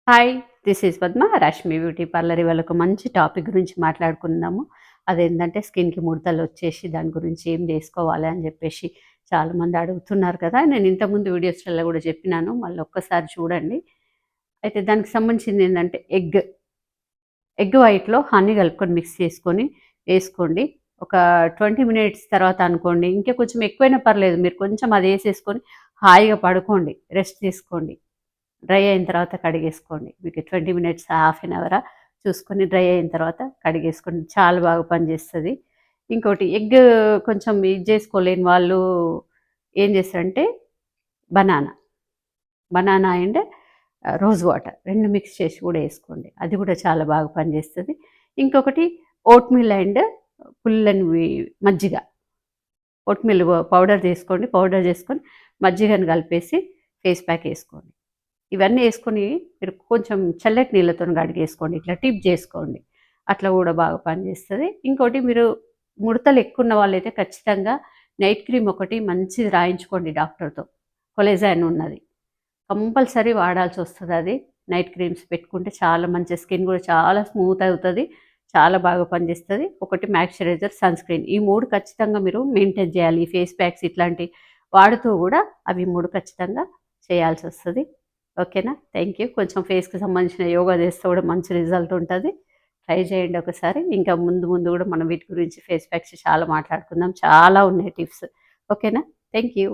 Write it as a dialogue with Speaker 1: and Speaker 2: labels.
Speaker 1: Hi! This is Padma. Rashmi beauty parlour. ఇవాళ ఒక మంచి టాపిక్ గురించి మాట్లాడుకుందాము. అదేంటంటే స్కిన్‌కి ముడతలొచ్చేసి దాని గురించి ఏం జేసుకోవాలి అని జెప్పేసి చాలామంది అడుగుతున్నారు కదా! నేను ఇంతకుముందు వీడియోస్‌లలో గూడా చెప్పినాను. మళ్ళీ ఒక్కసారి చూడండి. అయితే దానికి సంబంధించిందేందంటే ఎగ్ వైట్‌లో హనీ కలుపుకొని మిక్స్ చేసుకొని వేసుకోండి. ఒక 20 మినిట్స్ తర్వాత అనుకోండి, ఇంకా కొంచెం ఎక్కువైనా పర్లేదు. మీరు కొంచెం అదేసేసుకొని హాయిగా పడుకోండి. రెస్ట్ తీసుకోండి. డ్రై అయిన తర్వాత కడిగేసుకోండి. మీకు 20 మినిట్స్, హాఫ్ ఎన్ అవరా చూసుకొని డ్రై అయిన తర్వాత కడిగేసుకోండి. చాలా బాగా పనిచేస్తది. ఇంకోటి కొంచెం ఇది చేసుకోలేని వాళ్ళు ఏం చేస్తారంటే banana, banana and rose water 2 mix చేసి కూడా ఏసుకోండి. అది కూడా చాలా బాగా పనిచేస్తది. ఇంకొకటి ఓట్‌మీల్ అండ్ పుల్లని మజ్జిగ. ఓట్‌మీల్ పౌడర్ చేసుకోండి. పౌడర్ చేసుకొని మజ్జిగను కలిపేసి ఫేస్ ప్యాక్ ఏసుకోండి. ఇవన్నీ యేసుకొని మీరు కొంచెం చల్లటి నీళ్ళతోని కడిగేసుకోండి. ఇట్లా టిప్ జేసుకోండి. అట్లా గూడా బాగా పనిచేస్తది. ఇంకోటి మీరు ముడతలు ఎక్కువున్న వాళ్ళైతే ఖచ్చితంగా నైట్ క్రీమ్ ఒకటి మంచిది రాయించుకోండి డాక్టర్‌తో. కొలెజాన్ ఉన్నది. కంపల్సరీ వాడాల్సొస్తదది. నైట్ క్రీమ్స్ పెట్టుకుంటే చాలా మంచి స్కిన్ గూడా చాలా స్మూత్ అవుతది. చాలా బాగా పనిచేస్తది. ఒకటి మాయిశ్చరైజర్, సన్ స్క్రీన్ ఈ 3 ఖచ్చితంగా మీరు మెయింటైన్ చేయాలి. ఈ ఫేస్ ప్యాక్స్ ఇట్లాంటివి వాడుతూ గూడా అవి 3 ఖచ్చితంగా చేయాల్సొస్తది. ఓకేనా? Thank you. కొంచెం ఫేస్‌కి సంబంధించిన యోగా చేస్తే కూడా మంచి రిజల్ట్ ఉంటది. ట్రై చేయండి ఒకసారి. ఇంకా ముందు ముందు గూడా మనం వీటి గురించి ఫేస్ ప్యాక్స్ చాలా మాట్లాడుకుందాం. చాలా ఉన్నాయి టిప్స్. ఓకేనా? Thank you.